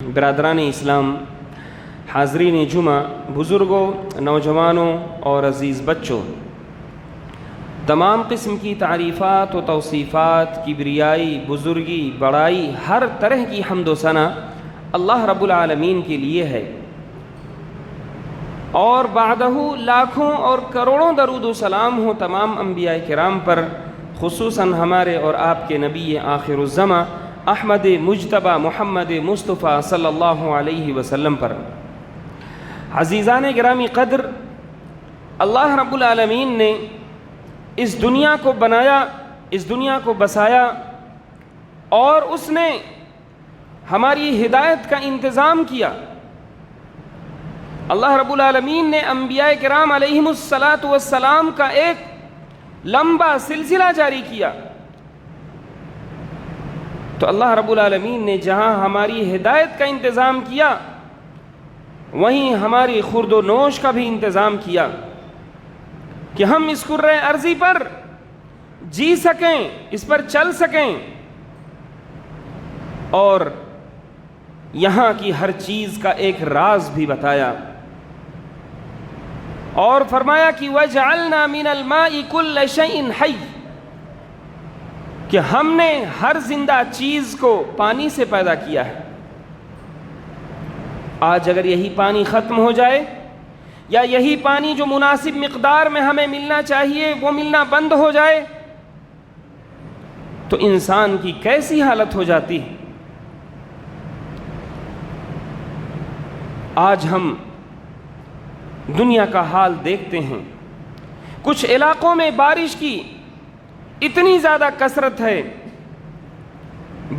برادران اسلام، حاضرین جمعہ، بزرگوں، نوجوانوں اور عزیز بچوں، تمام قسم کی تعریفات و توصیفات، کبریائی، بزرگی، بڑائی، ہر طرح کی حمد و ثنا اللہ رب العالمین کے لیے ہے، اور بعدہ لاکھوں اور کروڑوں درود و سلام ہو تمام انبیاء کرام پر، خصوصاً ہمارے اور آپ کے نبی آخر الزماں احمد مجتبیٰ محمد مصطفیٰ صلی اللہ علیہ وسلم پر۔ عزیزان گرامی قدر، اللہ رب العالمین نے اس دنیا کو بنایا، اس دنیا کو بسایا، اور اس نے ہماری ہدایت کا انتظام کیا۔ اللہ رب العالمین نے انبیاء کرام علیہم السلام کا ایک لمبا سلسلہ جاری کیا، تو اللہ رب العالمین نے جہاں ہماری ہدایت کا انتظام کیا، وہیں ہماری خورد و نوش کا بھی انتظام کیا کہ ہم اس کرۂ ارضی پر جی سکیں، اس پر چل سکیں، اور یہاں کی ہر چیز کا ایک راز بھی بتایا، اور فرمایا کہ وَجَعَلْنَا مِنَ الْمَاءِ كُلَّ شَيْءٍ حَيٍّ، کہ ہم نے ہر زندہ چیز کو پانی سے پیدا کیا ہے۔ آج اگر یہی پانی ختم ہو جائے، یا یہی پانی جو مناسب مقدار میں ہمیں ملنا چاہیے وہ ملنا بند ہو جائے، تو انسان کی کیسی حالت ہو جاتی ہے۔ آج ہم دنیا کا حال دیکھتے ہیں، کچھ علاقوں میں بارش کی اتنی زیادہ کثرت ہے،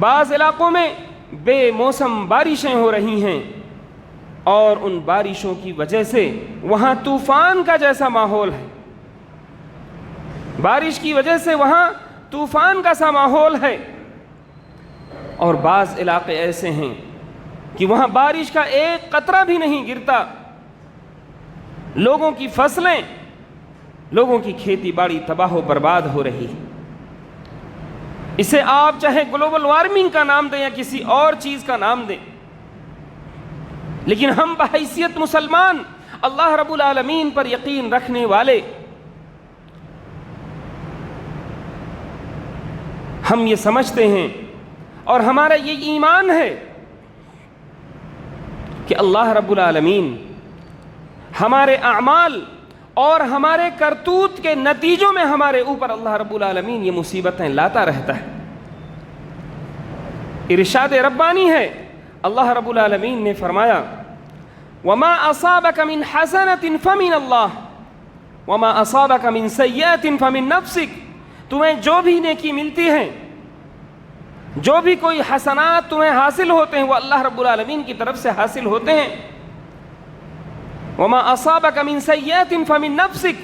بعض علاقوں میں بے موسم بارشیں ہو رہی ہیں، اور ان بارشوں کی وجہ سے وہاں طوفان کا جیسا ماحول ہے، بارش کی وجہ سے وہاں طوفان کا سا ماحول ہے، اور بعض علاقے ایسے ہیں کہ وہاں بارش کا ایک قطرہ بھی نہیں گرتا، لوگوں کی فصلیں، لوگوں کی کھیتی باڑی تباہ و برباد ہو رہی ہے۔ اسے آپ چاہے گلوبل وارمنگ کا نام دیں یا کسی اور چیز کا نام دیں، لیکن ہم بحیثیت مسلمان، اللہ رب العالمین پر یقین رکھنے والے، ہم یہ سمجھتے ہیں اور ہمارا یہ ایمان ہے کہ اللہ رب العالمین ہمارے اعمال اور ہمارے کرتوت کے نتیجوں میں ہمارے اوپر اللہ رب العالمین یہ مصیبتیں لاتا رہتا ہے۔ ارشاد ربانی ہے، اللہ رب العالمین نے فرمایا وَمَا أَصَابَكَ مِنْ حَسَنَةٍ فَمِنَ اللَّهِ وَمَا أَصَابَكَ مِنْ سَيِّئَةٍ فَمِنْ نَفْسِكَ، تمہیں جو بھی نیکی ملتی ہے، جو بھی کوئی حسنات تمہیں حاصل ہوتے ہیں، وہ اللہ رب العالمین کی طرف سے حاصل ہوتے ہیں۔ وَمَا أَصَابَكَ مِنْ سَيِّئَةٍ فَمِنْ نَفْسِكَ،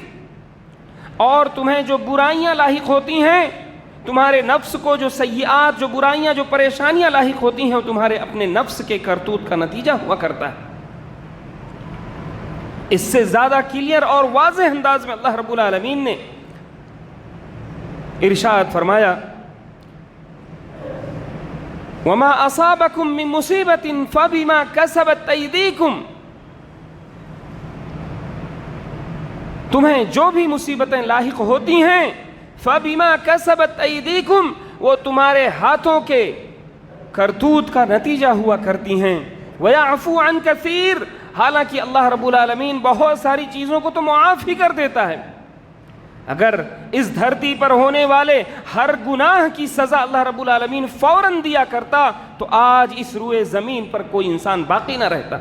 اور تمہیں جو برائیاں لاحق ہوتی ہیں، تمہارے نفس کو جو سیئات، جو برائیاں، جو پریشانیاں لاحق ہوتی ہیں، وہ تمہارے اپنے نفس کے کرتوت کا نتیجہ ہوا کرتا ہے۔ اس سے زیادہ کلیئر اور واضح انداز میں اللہ رب العالمین نے ارشاد فرمایا وَمَا أَصَابَكُم مِّن مُّصِيبَةٍ فَبِمَا كَسَبَتْ أَيْدِيكُمْ، تمہیں جو بھی مصیبتیں لاحق ہوتی ہیں، فَبِمَا كَسَبَتْ أَيْدِيكُمْ، وہ تمہارے ہاتھوں کے کرتوت کا نتیجہ ہوا کرتی ہیں۔ وَيَعْفُو عَنْ كَثِيرٍ، حالانکہ اللہ رب العالمین بہت ساری چیزوں کو تو معاف ہی کر دیتا ہے۔ اگر اس دھرتی پر ہونے والے ہر گناہ کی سزا اللہ رب العالمین فوراً دیا کرتا، تو آج اس روئے زمین پر کوئی انسان باقی نہ رہتا۔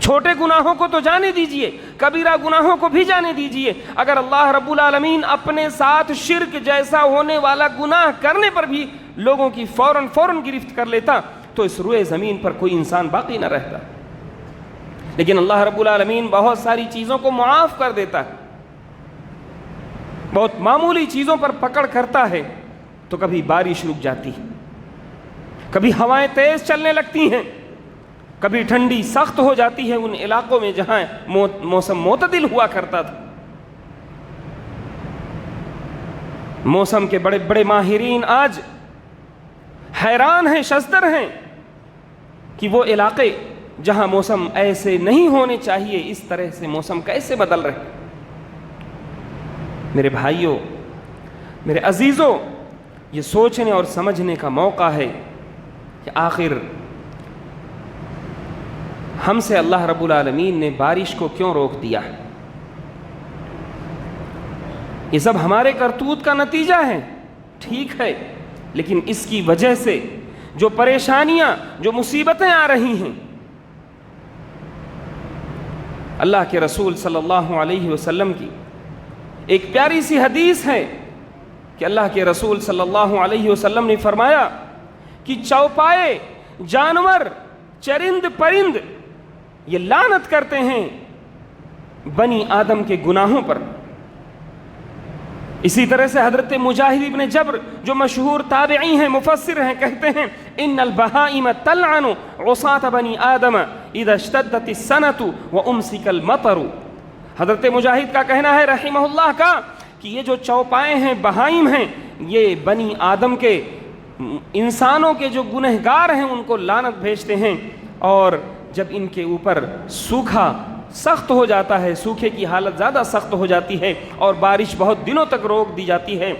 چھوٹے گناہوں کو تو جانے دیجئے، کبیرہ گناہوں کو بھی جانے دیجئے، اگر اللہ رب العالمین اپنے ساتھ شرک جیسا ہونے والا گناہ کرنے پر بھی لوگوں کی فوراً گرفت کر لیتا، تو اس روئے زمین پر کوئی انسان باقی نہ رہتا۔ لیکن اللہ رب العالمین بہت ساری چیزوں کو معاف کر دیتا ہے، بہت معمولی چیزوں پر پکڑ کرتا ہے، تو کبھی بارش رک جاتی ہے، کبھی ہوائیں تیز چلنے لگتی ہیں، کبھی ٹھنڈی سخت ہو جاتی ہے ان علاقوں میں جہاں موسم معتدل ہوا کرتا تھا۔ موسم کے بڑے بڑے ماہرین آج حیران ہیں، شزدر ہیں کہ وہ علاقے جہاں موسم ایسے نہیں ہونے چاہیے اس طرح سے موسم کیسے بدل رہے. میرے بھائیوں، میرے عزیزوں، یہ سوچنے اور سمجھنے کا موقع ہے کہ آخر ہم سے اللہ رب العالمین نے بارش کو کیوں روک دیا ہے. یہ سب ہمارے کرتوت کا نتیجہ ہے، ٹھیک ہے، لیکن اس کی وجہ سے جو پریشانیاں، جو مصیبتیں آ رہی ہیں، اللہ کے رسول صلی اللہ علیہ وسلم کی ایک پیاری سی حدیث ہے کہ اللہ کے رسول صلی اللہ علیہ وسلم نے فرمایا کہ چوپائے، جانور، چرند پرند یہ لعنت کرتے ہیں بنی آدم کے گناہوں پر. اسی طرح سے حضرت مجاہد ابن جبر جو مشہور تابعی ہیں، مفسر ہیں، کہتے ہیں ان البہائم تلعن عصاة بنی آدم اذا اشتدت السنۃ وامسک المطر. حضرت مجاہد کا کہنا ہے رحمہ اللہ کا کہ یہ جو چوپائے ہیں، بہائم ہیں، یہ بنی آدم کے، انسانوں کے جو گنہگار ہیں ان کو لعنت بھیجتے ہیں، اور جب ان کے اوپر سوکھا سخت ہو جاتا ہے، سوکھے کی حالت زیادہ سخت ہو جاتی ہے اور بارش بہت دنوں تک روک دی جاتی ہے،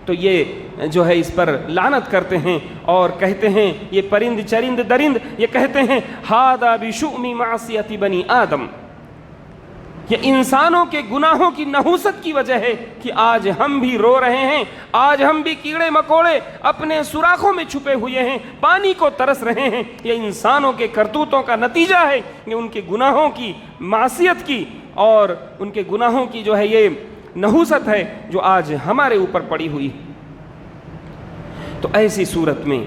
تو یہ جو ہے اس پر لعنت کرتے ہیں اور کہتے ہیں، یہ پرند چرند درند یہ کہتے ہیں ھذا بشؤم معصیت بنی آدم. یہ انسانوں کے گناہوں کی نحوست کی وجہ ہے کہ آج ہم بھی رو رہے ہیں، آج ہم بھی کیڑے مکوڑے اپنے سوراخوں میں چھپے ہوئے ہیں، پانی کو ترس رہے ہیں. یہ انسانوں کے کرتوتوں کا نتیجہ ہے، یہ ان کے گناہوں کی، معصیت کی اور ان کے گناہوں کی جو ہے یہ نحوست ہے جو آج ہمارے اوپر پڑی ہوئی. تو ایسی صورت میں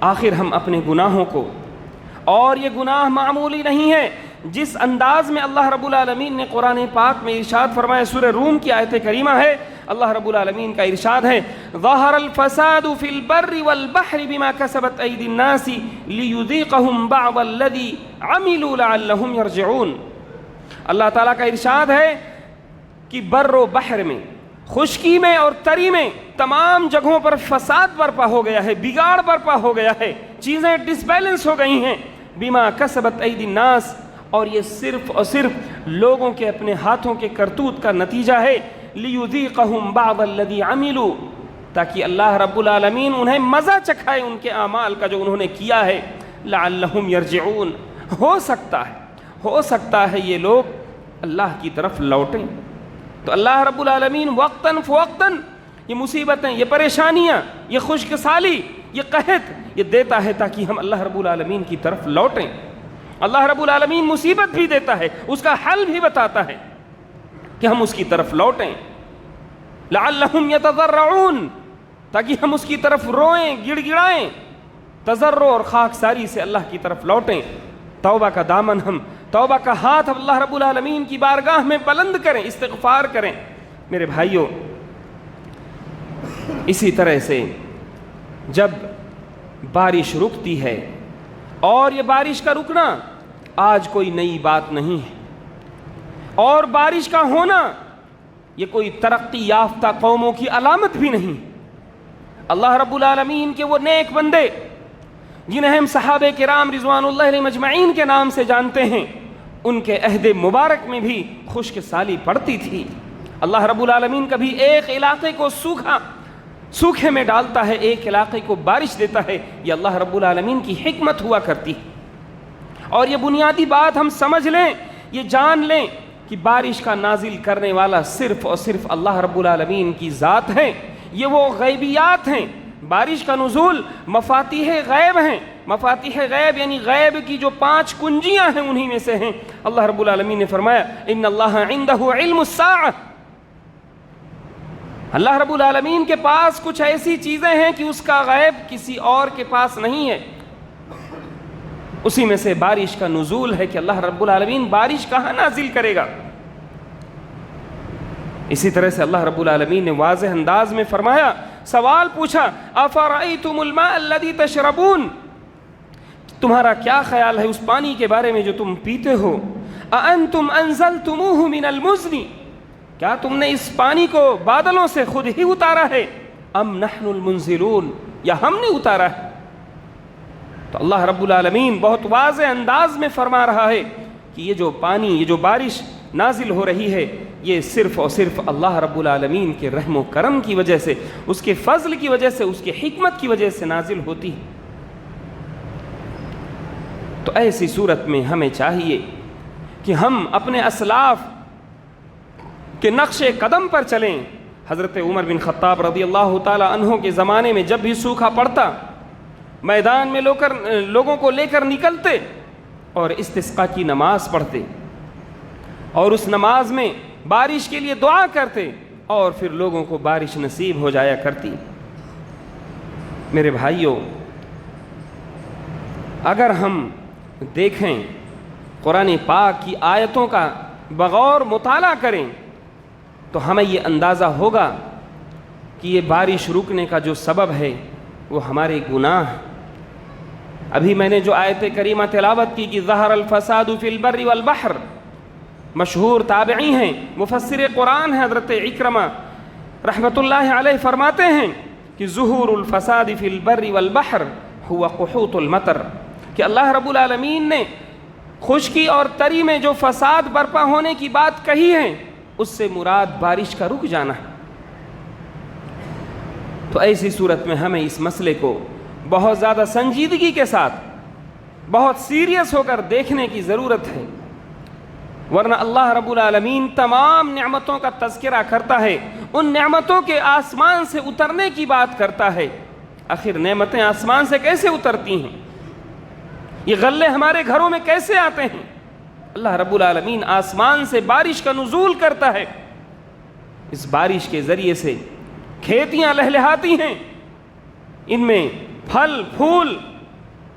آخر ہم اپنے گناہوں کو، اور یہ گناہ معمولی نہیں ہے، جس انداز میں اللہ رب العالمین نے قرآن پاک میں ارشاد فرمایا، سورہ روم کی آیت کریمہ ہے، اللہ رب العالمین کا ارشاد ہے ظہر الفساد فی البر والبحر بما کسبت ایدی الناس لیذیقہم بعض الذی عملوا لعلہم یرجعون. اللہ تعالیٰ کا ارشاد ہے کہ بر و بحر میں، خشکی میں اور تری میں تمام جگہوں پر فساد برپا ہو گیا ہے، بگاڑ برپا ہو گیا ہے، چیزیں ڈس بیلنس ہو گئی ہیں. بما کسبت ایدی الناس، اور یہ صرف اور صرف لوگوں کے اپنے ہاتھوں کے کرتوت کا نتیجہ ہے. لیذیقہم بعض الذی عملوا، تاکہ اللہ رب العالمین انہیں مزہ چکھائے ان کے اعمال کا جو انہوں نے کیا ہے. لعلہم یرجعون، ہو سکتا ہے یہ لوگ اللہ کی طرف لوٹیں. تو اللہ رب العالمین وقتاً فوقتاً یہ مصیبتیں، یہ پریشانیاں، یہ خشک سالی، یہ قحط یہ دیتا ہے تاکہ ہم اللہ رب العالمین کی طرف لوٹیں. اللہ رب العالمین مصیبت بھی دیتا ہے، اس کا حل بھی بتاتا ہے کہ ہم اس کی طرف لوٹیں. لعلہم یتضرعون، تاکہ ہم اس کی طرف روئیں، گڑ گڑائیں، تضرع اور خاکساری سے اللہ کی طرف لوٹیں. توبہ کا دامن، ہم توبہ کا ہاتھ اللہ رب العالمین کی بارگاہ میں بلند کریں، استغفار کریں. میرے بھائیوں، اسی طرح سے جب بارش رکتی ہے، اور یہ بارش کا رکنا آج کوئی نئی بات نہیں ہے، اور بارش کا ہونا یہ کوئی ترقی یافتہ قوموں کی علامت بھی نہیں. اللہ رب العالمین کے وہ نیک بندے جنہیں ہم صحابہ کرام رضوان اللہ علیہم مجمعین کے نام سے جانتے ہیں، ان کے عہد مبارک میں بھی خشک سالی پڑتی تھی. اللہ رب العالمین کبھی ایک علاقے کو سوکھے میں ڈالتا ہے، ایک علاقے کو بارش دیتا ہے. یہ اللہ رب العالمین کی حکمت ہوا کرتی ہے. اور یہ بنیادی بات ہم سمجھ لیں، یہ جان لیں کہ بارش کا نازل کرنے والا صرف اور صرف اللہ رب العالمین کی ذات ہے. یہ وہ غیبیات ہیں. بارش کا نزول مفاتیح غیب ہیں. مفاتیح غیب یعنی غیب کی جو 5 کنجیاں ہیں انہی میں سے ہیں. اللہ رب العالمین نے فرمایا ان اللہ عنده علم الساعہ، اللہ رب العالمین کے پاس کچھ ایسی چیزیں ہیں کہ اس کا غیب کسی اور کے پاس نہیں ہے. اسی میں سے بارش کا نزول ہے کہ اللہ رب العالمین بارش کہاں نازل کرے گا. اسی طرح سے اللہ رب العالمین نے واضح انداز میں فرمایا، سوال پوچھا افرأیتم الماء الذی تشربون، تمہارا کیا خیال ہے اس پانی کے بارے میں جو تم پیتے ہو. اانتم انزلتموہ من المزن، کیا تم نے اس پانی کو بادلوں سے خود ہی اتارا ہے. ام نحن المنزلون، یا ہم نے اتارا ہے. تو اللہ رب العالمین بہت واضح انداز میں فرما رہا ہے کہ یہ جو پانی، یہ جو بارش نازل ہو رہی ہے، یہ صرف اور صرف اللہ رب العالمین کے رحم و کرم کی وجہ سے، اس کے فضل کی وجہ سے، اس کی حکمت کی وجہ سے نازل ہوتی ہے۔ تو ایسی صورت میں ہمیں چاہیے کہ ہم اپنے اسلاف کے نقش قدم پر چلیں۔ حضرت عمر بن خطاب رضی اللہ تعالی عنہ کے زمانے میں جب بھی سوکھا پڑتا، میدان میں لوگوں کو لے کر نکلتے اور استسقاء کی نماز پڑھتے، اور اس نماز میں بارش کے لیے دعا کرتے، اور پھر لوگوں کو بارش نصیب ہو جایا کرتی۔ میرے بھائیوں، اگر ہم دیکھیں قرآن پاک کی آیتوں کا بغور مطالعہ کریں تو ہمیں یہ اندازہ ہوگا کہ یہ بارش رکنے کا جو سبب ہے وہ ہمارے گناہ ہیں۔ ابھی میں نے جو آیت کریمہ تلاوت کی کہ ظہر الفساد فی البر والبحر، مشہور تابعی ہیں، مفسر قرآن ہیں حضرت اکرمہ رحمۃ اللہ علیہ، فرماتے ہیں کہ ظہور الفساد فی البر والبحر ہوا قحوط المطر، کہ اللہ رب العالمین نے خشکی اور تری میں جو فساد برپا ہونے کی بات کہی ہے، اس سے مراد بارش کا رک جانا ہے۔ تو ایسی صورت میں ہمیں اس مسئلے کو بہت زیادہ سنجیدگی کے ساتھ، بہت سیریس ہو کر دیکھنے کی ضرورت ہے، ورنہ اللہ رب العالمین تمام نعمتوں کا تذکرہ کرتا ہے، ان نعمتوں کے آسمان سے اترنے کی بات کرتا ہے۔ آخر نعمتیں آسمان سے کیسے اترتی ہیں؟ یہ غلے ہمارے گھروں میں کیسے آتے ہیں؟ اللہ رب العالمین آسمان سے بارش کا نزول کرتا ہے، اس بارش کے ذریعے سے کھیتیاں لہلہاتی ہیں، ان میں پھل پھول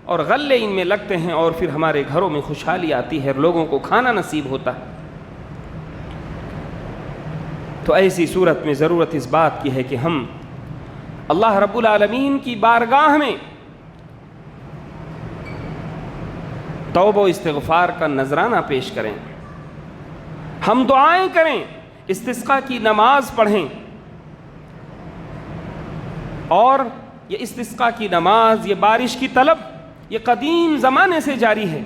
اور غلے ان میں لگتے ہیں، اور پھر ہمارے گھروں میں خوشحالی آتی ہے، لوگوں کو کھانا نصیب ہوتا ہے۔ تو ایسی صورت میں ضرورت اس بات کی ہے کہ ہم اللہ رب العالمین کی بارگاہ میں توبہ و استغفار کا نذرانہ پیش کریں، ہم دعائیں کریں، استسقاء کی نماز پڑھیں، اور یہ استسقاء کی نماز، یہ بارش کی طلب، یہ قدیم زمانے سے جاری ہے۔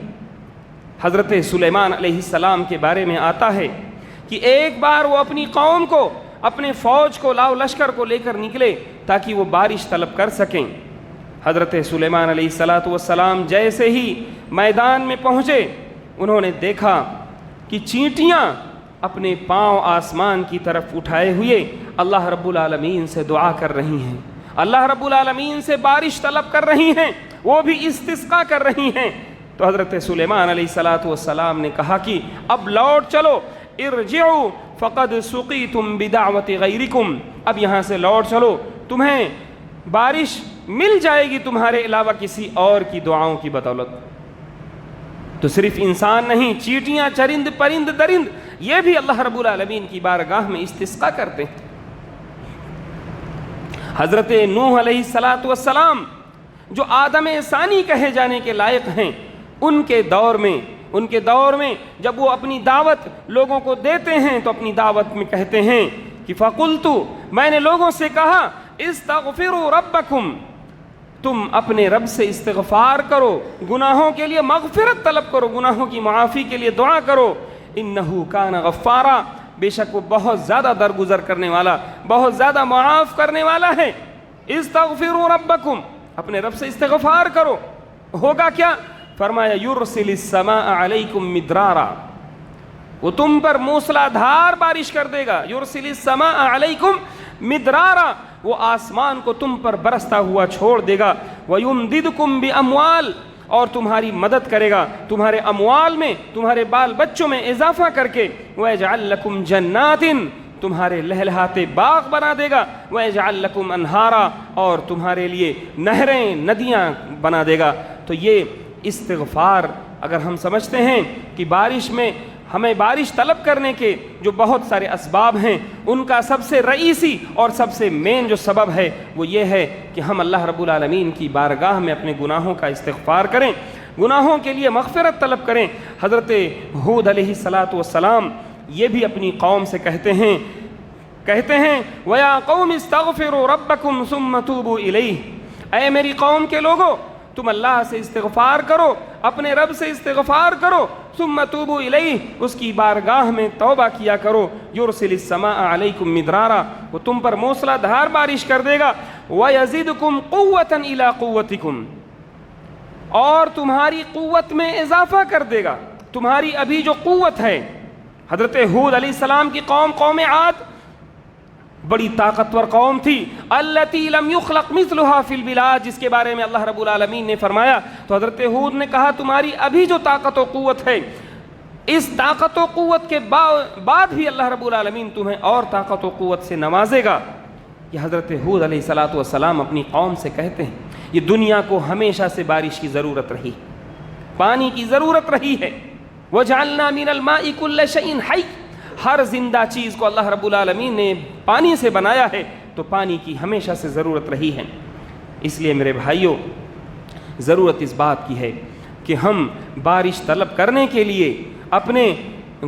حضرت سلیمان علیہ السلام کے بارے میں آتا ہے کہ ایک بار وہ اپنی قوم کو، اپنے فوج کو، لاؤ لشکر کو لے کر نکلے تاکہ وہ بارش طلب کر سکیں۔ حضرت سلیمان علیہ السلام جیسے ہی میدان میں پہنچے، انہوں نے دیکھا کہ چینٹیاں اپنے پاؤں آسمان کی طرف اٹھائے ہوئے اللہ رب العالمین سے دعا کر رہی ہیں، اللہ رب العالمین سے بارش طلب کر رہی ہیں، وہ بھی استسقاء کر رہی ہیں۔ تو حضرت سلیمان علیہ السلام نے کہا کہ اب لوٹ چلو، ارجعوا فقد سقیتم بدعوت غیرکم، اب یہاں سے لوٹ چلو، تمہیں بارش مل جائے گی تمہارے علاوہ کسی اور کی دعاؤں کی بدولت۔ تو صرف انسان نہیں، چیٹیاں، چرند، پرند، درند، یہ بھی اللہ رب العالمین کی بارگاہ میں استسقاء کرتے ہیں۔ حضرت نوح علیہ السلام جو آدم ثانی کہے جانے کے لائق ہیں، ان کے دور میں جب وہ اپنی دعوت لوگوں کو دیتے ہیں تو اپنی دعوت میں کہتے ہیں کہ فَقُلْتُ، میں نے لوگوں سے کہا، استغفروا ربکم، تم اپنے رب سے استغفار کرو، گناہوں کے لیے مغفرت طلب کرو، گناہوں کی معافی کے لیے دعا کرو، انہو کان غفارا، بے شک وہ بہت زیادہ درگزر کرنے والا، بہت زیادہ معاف کرنے والا ہے۔ استغفروا ربکم، اپنے رب سے استغفار کرو، ہوگا کیا؟ فرمایا یرسل السماء علیکم مدرارا، وہ تم پر موسلا دھار بارش کر دے گا۔ یرسل السماء علیکم مدرارا، وہ آسمان کو تم پر برستا ہوا چھوڑ دے گا۔ وَيُمْدِدْكُمْ بِأَمْوَالٍ، اور تمہاری مدد کرے گا، تمہارے اموال میں، تمہارے بال بچوں میں اضافہ کر کے۔ وَيَجْعَلْ لَكُمْ جَنَّاتٍ، تمہارے لہلہاتے باغ بنا دے گا۔ وَيَجْعَلْ لَكُمْ أَنْهَارًا، اور تمہارے لیے نہریں، ندیاں بنا دے گا۔ تو یہ استغفار، اگر ہم سمجھتے ہیں کہ بارش میں ہمیں بارش طلب کرنے کے جو بہت سارے اسباب ہیں، ان کا سب سے رئیسی اور سب سے مین جو سبب ہے وہ یہ ہے کہ ہم اللہ رب العالمین کی بارگاہ میں اپنے گناہوں کا استغفار کریں، گناہوں کے لیے مغفرت طلب کریں۔ حضرت ہود علیہ السلام یہ بھی اپنی قوم سے کہتے ہیں وَيَا قَوْمِ اسْتَغْفِرُوا رَبَّكُمْ ثُمَّ تُوبُوا إِلَيْهِ، اے میری قوم کے لوگو، تم اللہ سے استغفار کرو، اپنے رب سے استغفار کرو، ثم توبوا الیہ، اس کی بارگاہ میں توبہ کیا کرو، یرسل السماء علیکم مدرارا، وہ تم پر موسلا دھار بارش کر دے گا، ویزدکم قوۃ الی قوتکم، اور تمہاری قوت میں اضافہ کر دے گا۔ تمہاری ابھی جو قوت ہے، حضرت ہود علیہ السلام کی قوم عاد بڑی طاقتور قوم تھی، التی لم یخلق مثلها فی البلاد، جس کے بارے میں اللہ رب العالمین نے فرمایا، تو حضرت ہود نے کہا تمہاری ابھی جو طاقت و قوت ہے، اس طاقت و قوت کے بعد بھی اللہ رب العالمین تمہیں اور طاقت و قوت سے نوازے گا۔ یہ حضرت ہود علیہ السلام اپنی قوم سے کہتے ہیں، یہ دنیا کو ہمیشہ سے بارش کی ضرورت رہی، پانی کی ضرورت رہی ہے۔ وَجَعَلْنَا مِنَ الْمَاءِ كُلَّ شَيْءٍ حَيٍّ، ہر زندہ چیز کو اللہ رب العالمین نے پانی سے بنایا ہے، تو پانی کی ہمیشہ سے ضرورت رہی ہے۔ اس لیے میرے بھائیوں، ضرورت اس بات کی ہے کہ ہم بارش طلب کرنے کے لیے اپنے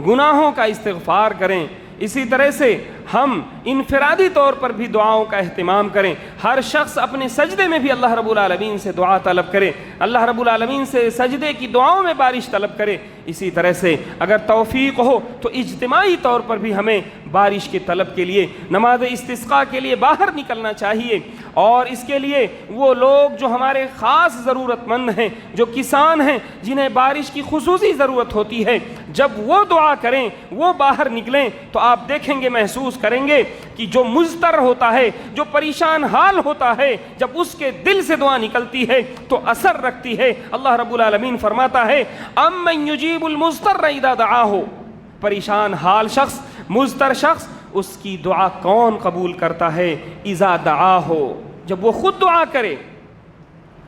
گناہوں کا استغفار کریں، اسی طرح سے ہم انفرادی طور پر بھی دعاؤں کا اہتمام کریں، ہر شخص اپنے سجدے میں بھی اللہ رب العالمین سے دعا طلب کرے، اللہ رب العالمین سے سجدے کی دعاؤں میں بارش طلب کرے۔ اسی طرح سے اگر توفیق ہو تو اجتماعی طور پر بھی ہمیں بارش کے طلب کے لیے، نماز استسقاء کے لیے باہر نکلنا چاہیے، اور اس کے لیے وہ لوگ جو ہمارے خاص ضرورت مند ہیں، جو کسان ہیں، جنہیں بارش کی خصوصی ضرورت ہوتی ہے، جب وہ دعا کریں، وہ باہر نکلیں، تو آپ دیکھیں گے، محسوس کریں گے کہ جو مضطر ہوتا ہے، جو پریشان حال ہوتا ہے، جب اس کے دل سے دعا نکلتی ہے تو اثر رکھتی ہے۔ اللہ رب العالمین فرماتا ہے، امن یجیب المضطر اذا دعاہ، پریشان حال شخص، مضطر شخص، اس کی دعا کون قبول کرتا ہے؟ اذا دعاہ، جب وہ خود دعا کرے۔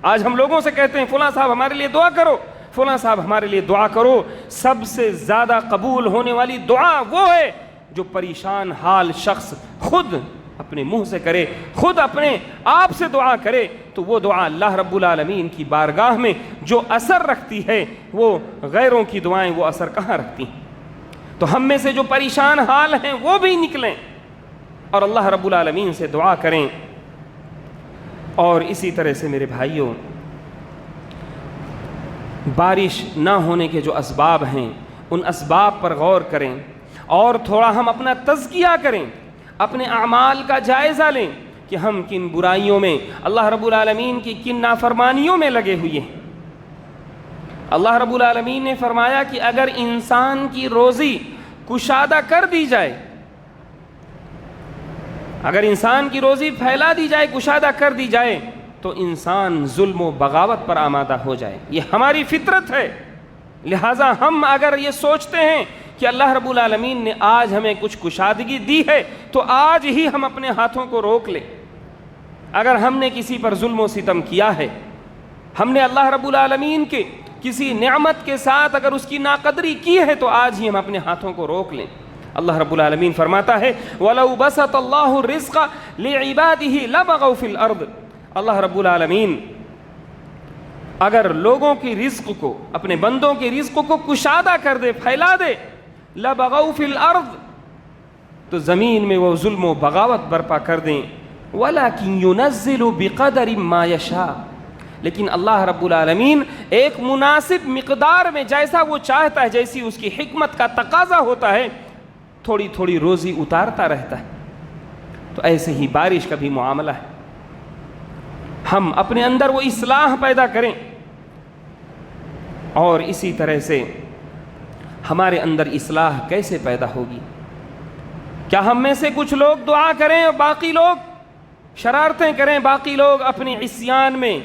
آج ہم لوگوں سے کہتے ہیں فلاں صاحب ہمارے لیے دعا کرو، فلاں صاحب ہمارے لیے دعا کرو۔ سب سے زیادہ قبول ہونے والی دعا وہ ہے جو پریشان حال شخص خود اپنے منہ سے کرے، خود اپنے آپ سے دعا کرے، تو وہ دعا اللہ رب العالمین کی بارگاہ میں جو اثر رکھتی ہے، وہ غیروں کی دعائیں وہ اثر کہاں رکھتی ہیں؟ تو ہم میں سے جو پریشان حال ہیں وہ بھی نکلیں اور اللہ رب العالمین سے دعا کریں۔ اور اسی طرح سے میرے بھائیوں، بارش نہ ہونے کے جو اسباب ہیں، ان اسباب پر غور کریں، اور تھوڑا ہم اپنا تزکیہ کریں، اپنے اعمال کا جائزہ لیں کہ ہم کن برائیوں میں، اللہ رب العالمین کی کن نافرمانیوں میں لگے ہوئے ہیں۔ اللہ رب العالمین نے فرمایا کہ اگر انسان کی روزی کشادہ کر دی جائے، اگر انسان کی روزی پھیلا دی جائے، کشادہ کر دی جائے، تو انسان ظلم و بغاوت پر آمادہ ہو جائے۔ یہ ہماری فطرت ہے۔ لہٰذا ہم اگر یہ سوچتے ہیں کہ اللہ رب العالمین نے آج ہمیں کچھ کشادگی دی ہے، تو آج ہی ہم اپنے ہاتھوں کو روک لیں۔ اگر ہم نے کسی پر ظلم و ستم کیا ہے، ہم نے اللہ رب العالمین کے کسی نعمت کے ساتھ اگر اس کی ناقدری کی ہے، تو آج ہی ہم اپنے ہاتھوں کو روک لیں۔ اللہ رب العالمین فرماتا ہے، وَلَوْ بَسَطَ اللَّهُ الرِّزْقَ لِعِبَادِهِ لَبَغَوْا فِي الْأَرْضِ، اللہ رب العالمین اگر لوگوں کی رزق کو، اپنے بندوں کے رزق کو کشادہ کر دے، پھیلا دے، لَبَغَوْا فِي الْأَرْضِ، تو زمین میں وہ ظلم و بغاوت برپا کر دیں۔ وَلَكِنْ يُنَزِّلُ بِقَدَرٍ مَا يَشَاءُ، لیکن اللہ رب العالمین ایک مناسب مقدار میں، جیسا وہ چاہتا ہے، جیسی اس کی حکمت کا تقاضا ہوتا ہے، تھوڑی تھوڑی روزی اتارتا رہتا ہے۔ تو ایسے ہی بارش کا بھی معاملہ ہے۔ ہم اپنے اندر وہ اصلاح پیدا کریں، اور اسی طرح سے ہمارے اندر اصلاح کیسے پیدا ہوگی؟ کیا ہم میں سے کچھ لوگ دعا کریں اور باقی لوگ شرارتیں کریں، باقی لوگ اپنے عصیان میں،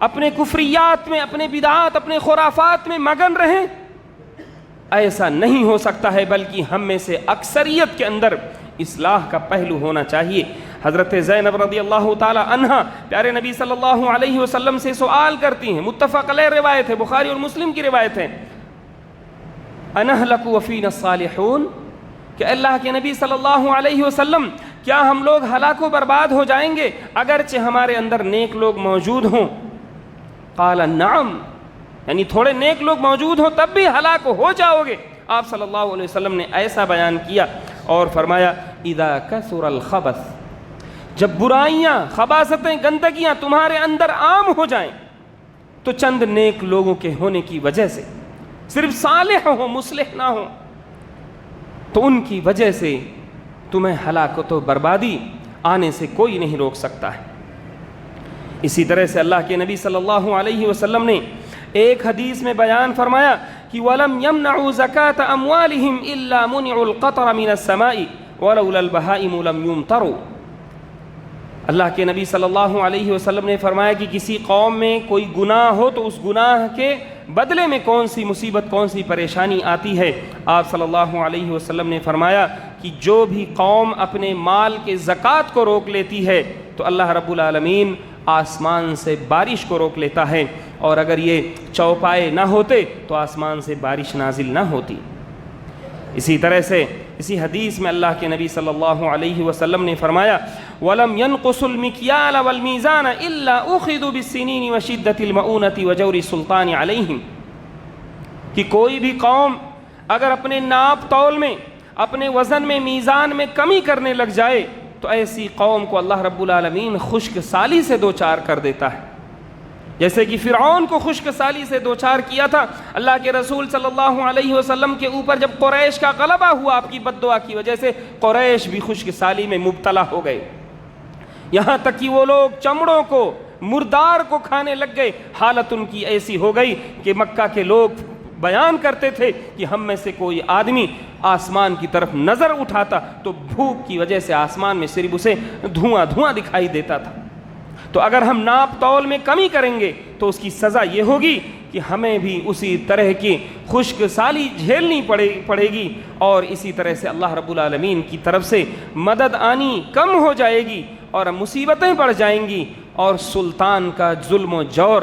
اپنے کفریات میں، اپنے بدعات، اپنے خرافات میں مگن رہیں؟ ایسا نہیں ہو سکتا ہے، بلکہ ہم میں سے اکثریت کے اندر اصلاح کا پہلو ہونا چاہیے۔ حضرت زینب رضی اللہ تعالی عنہا پیارے نبی صلی اللہ علیہ وسلم سے سوال کرتی ہیں، متفق علیہ روایت ہے، بخاری اور مسلم کی روایت ہے، انہلک وفینا الصالحون، کہ اللہ کے نبی صلی اللہ علیہ وسلم کیا ہم لوگ ہلاک و برباد ہو جائیں گے اگرچہ ہمارے اندر نیک لوگ موجود ہوں؟ قال نعم، یعنی تھوڑے نیک لوگ موجود ہوں تب بھی ہلاک ہو جاؤ گے۔ آپ صلی اللہ علیہ وسلم نے ایسا بیان کیا اور فرمایا، اذا کثر الخبث، جب برائیاں، خباثتیں، گندگیاں تمہارے اندر عام ہو جائیں، تو چند نیک لوگوں کے ہونے کی وجہ سے، صرف صالح ہو مصلح نہ ہو، تو ان کی وجہ سے تمہیں ہلاکت و بربادی آنے سے کوئی نہیں روک سکتا ہے۔ اسی طرح سے اللہ کے نبی صلی اللہ علیہ وسلم نے ایک حدیث میں بیان فرمایا کہ وَلَمْ يَمْنَعُوا زَكَاةَ أَمْوَالِهِمْ إِلَّا مُنِعُوا الْقَطْرَ مِنَ السَّمَاءِ وَلَوْلَا الْبَهَائِمُ لَمْ يُمْطَرُوا۔ اللہ کے نبی صلی اللہ علیہ وسلم نے فرمایا کہ کسی قوم میں کوئی گناہ ہو تو اس گناہ کے بدلے میں کون سی مصیبت، کون سی پریشانی آتی ہے، آپ صلی اللہ علیہ وسلم نے فرمایا کہ جو بھی قوم اپنے مال کے زکوٰۃ کو روک لیتی ہے تو اللہ رب العالمین آسمان سے بارش کو روک لیتا ہے، اور اگر یہ چوپائے نہ ہوتے تو آسمان سے بارش نازل نہ ہوتی۔ اسی طرح سے اسی حدیث میں اللہ کے نبی صلی اللہ علیہ وسلم نے فرمایا وَلَمْ يَنْقُصُوا الْمِكْيَالَ وَالْمِيزَانَ إِلَّا أُخِذُوا بِالسِّنِينِ وَشِدَّةِ الْمَؤُونَةِ وَجَوْرِ السُّلْطَانِ عَلَيْهِمْ، کہ کوئی بھی قوم اگر اپنے ناپ تول میں، اپنے وزن میں، میزان میں کمی کرنے لگ جائے تو ایسی قوم کو اللہ رب العالمین خشک سالی سے دوچار کر دیتا ہے، جیسے کہ فرعون کو خشک سالی سے دوچار کیا تھا اللہ کے رسول صلی اللہ علیہ وسلم کے اوپر جب قریش کا غلبہ ہوا آپ کی بد دعا کی وجہ سے، قریش بھی خشک سالی میں مبتلا ہو گئے، یہاں تک کہ وہ لوگ چمڑوں کو، مردار کو کھانے لگ گئے۔ حالت ان کی ایسی ہو گئی کہ مکہ کے لوگ بیان کرتے تھے کہ ہم میں سے کوئی آدمی آسمان کی طرف نظر اٹھاتا تو بھوک کی وجہ سے آسمان میں صرف اسے دھواں دھواں دکھائی دیتا تھا۔ تو اگر ہم ناپ تول میں کمی کریں گے تو اس کی سزا یہ ہوگی کہ ہمیں بھی اسی طرح کی خشک سالی جھیلنی پڑے گی، اور اسی طرح سے اللہ رب العالمین کی طرف سے مدد آنی کم ہو جائے گی اور مصیبتیں بڑھ جائیں گی، اور سلطان کا ظلم و جور،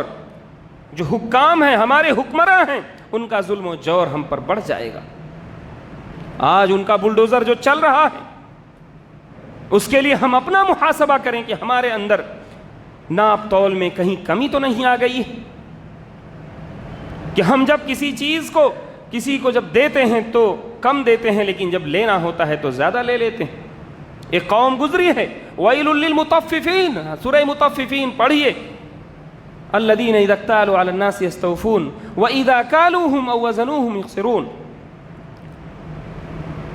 جو حکام ہیں، ہمارے حکمراں ہیں، ان کا ظلم و جور ہم پر بڑھ جائے گا۔ آج ان کا بلڈوزر جو چل رہا ہے اس کے لیے ہم اپنا محاسبہ کریں کہ ہمارے اندر ناپ تول میں کہیں کمی تو نہیں آ گئی ہے، کہ ہم جب کسی کو جب دیتے ہیں تو کم دیتے ہیں، لیکن جب لینا ہوتا ہے تو زیادہ لے لیتے ہیں۔ ایک قوم گزری ہے، وَيْلٌ لِّلْمُطَفِّفِينَ، سورہ مطففین پڑھیے، الَّذِينَ إِذَا اكْتَالُوا عَلَى النَّاسِ يَسْتَوْفُونَ وَإِذَا كَالُوهُمْ أَوْ وَزَنُوهُمْ يُخْسِرُونَ۔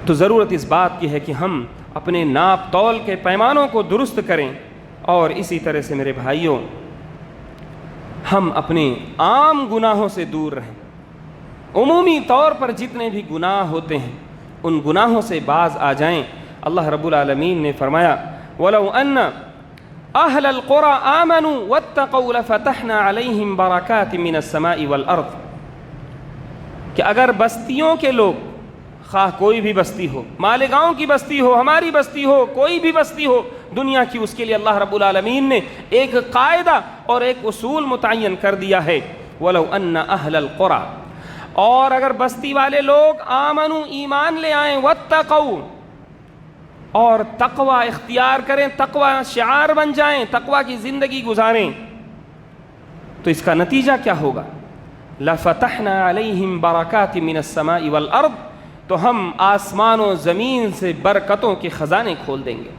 تو ضرورت اس بات کی ہے کہ ہم اپنے ناپ تول کے پیمانوں کو درست کریں، اور اسی طرح سے میرے بھائیوں ہم اپنے عام گناہوں سے دور رہیں۔ عمومی طور پر جتنے بھی گناہ ہوتے ہیں ان گناہوں سے باز آ جائیں۔ اللہ رب العالمین نے فرمایا وَلَوْ أَنَّ أَهْلَ الْقُرَىٰ آمَنُوا وَاتَّقَوْا لَفَتَحْنَا عَلَيْهِمْ بَرَكَاتٍ مِّنَ السَّمَاءِ وَالْأَرْضِ، کہ اگر بستیوں کے لوگ، خواہ کوئی بھی بستی ہو، مالیگاؤں کی بستی ہو، ہماری بستی ہو، کوئی بھی بستی ہو دنیا کی، اس کے لیے اللہ رب العالمین نے ایک قاعدہ اور ایک اصول متعین کر دیا ہے، وَلَوْ أَنَّ أَهْلَ الْقُرَىٰ، اور اگر بستی والے لوگ آمنوا، ایمان لے آئیں، واتقوا، اور تقوی اختیار کریں، تقوی شعار بن جائیں، تقوی کی زندگی گزاریں، تو اس کا نتیجہ کیا ہوگا؟ لَفَتَحْنَا عَلَيْهِمْ بَرَكَاتٍ مِّنَ السَّمَاءِ وَالْأَرْضِ، تو ہم آسمان و زمین سے برکتوں کے خزانے کھول دیں گے۔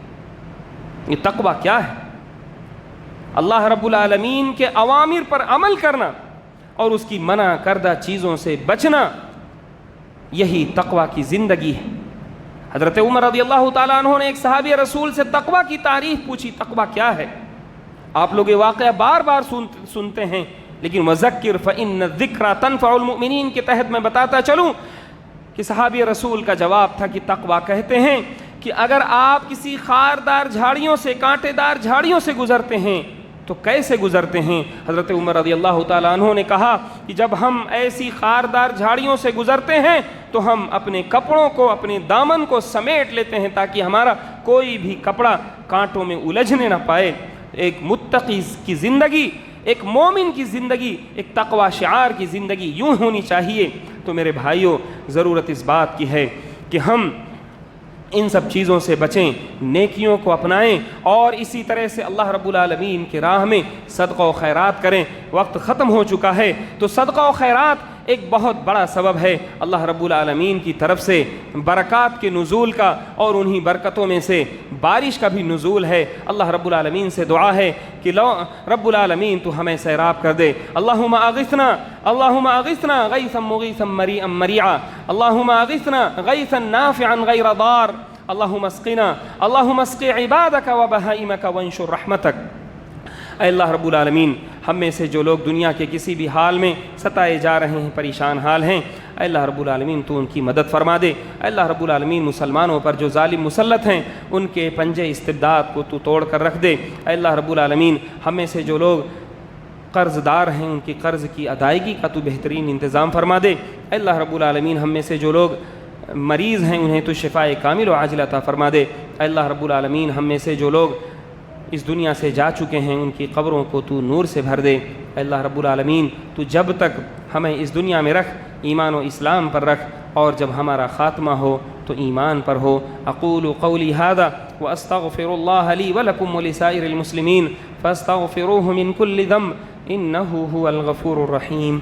یہ تقوی کیا ہے؟ اللہ رب العالمین کے اوامر پر عمل کرنا اور اس کی منع کردہ چیزوں سے بچنا، یہی تقوی کی زندگی ہے۔ حضرت عمر رضی اللہ تعالیٰ عنہ نے ایک صحابی رسول سے تقوی کی تعریف پوچھی، تقوی کیا ہے؟ آپ لوگ یہ واقعہ بار بار سنتے ہیں، لیکن وَذَكِّرْ فَإِنَّ الذِّكْرَىٰ تَنفَعُ الْمُؤْمِنِينَ کے تحت میں بتاتا چلوں کہ صحابی رسول کا جواب تھا کہ تقوی کہتے ہیں کہ اگر آپ کسی خاردار جھاڑیوں سے، کانٹے دار جھاڑیوں سے گزرتے ہیں تو کیسے گزرتے ہیں؟ حضرت عمر رضی اللہ تعالیٰ عنہ نے کہا کہ جب ہم ایسی خاردار جھاڑیوں سے گزرتے ہیں تو ہم اپنے کپڑوں کو، اپنے دامن کو سمیٹ لیتے ہیں تاکہ ہمارا کوئی بھی کپڑا کانٹوں میں الجھنے نہ پائے۔ ایک متقی کی زندگی، ایک مومن کی زندگی، ایک تقوی شعار کی زندگی یوں ہونی چاہیے۔ تو میرے بھائیوں ضرورت اس بات کی ہے کہ ہم ان سب چیزوں سے بچیں، نیکیوں کو اپنائیں، اور اسی طرح سے اللہ رب العالمین کی راہ میں صدقہ و خیرات کریں۔ وقت ختم ہو چکا ہے، تو صدقہ و خیرات ایک بہت بڑا سبب ہے اللہ رب العالمین کی طرف سے برکات کے نزول کا، اور انہی برکتوں میں سے بارش کا بھی نزول ہے۔ اللہ رب العالمین سے دعا ہے کہ لو رب العالمین تو ہمیں سیراب کر دے۔ اللہم اغثنا، اللہم اغثنا غیثا مغیثا مریعا مریعا، اللہم اغثنا غیثا نافعا غیر ضار، اللہم اسقنا، اللہم اسق عبادک و بہائمک وانشر رحمتک۔ اے اللہ رب العالمین، ہم میں سے جو لوگ دنیا کے کسی بھی حال میں ستائے جا رہے ہیں، پریشان حال ہیں، اے اللہ رب العالمین تو ان کی مدد فرما دے۔ اے اللہ رب العالمین، مسلمانوں پر جو ظالم مسلط ہیں ان کے پنجے استبداد کو تو توڑ کر رکھ دے۔ اے اللہ رب العالمین، ہم میں سے جو لوگ قرض دار ہیں ان کی قرض کی ادائیگی کا تو بہترین انتظام فرما دے۔ اے اللہ رب العالمین، ہم میں سے جو لوگ مریض ہیں انہیں تو شفائے کامل و عاجل عطا فرما دے۔ اے اللہ رب العالمین، ہم میں سے جو لوگ اس دنیا سے جا چکے ہیں ان کی قبروں کو تو نور سے بھر دے۔ اے اللہ رب العالمین، تو جب تک ہمیں اس دنیا میں رکھ، ایمان و اسلام پر رکھ، اور جب ہمارا خاتمہ ہو تو ایمان پر ہو۔ اقول قولی ھذا واستغفر اللہ لی ولکم ولسائر المسلمین فاستغفروہ من کل ذنب انہ ھو الغفور الرحیم۔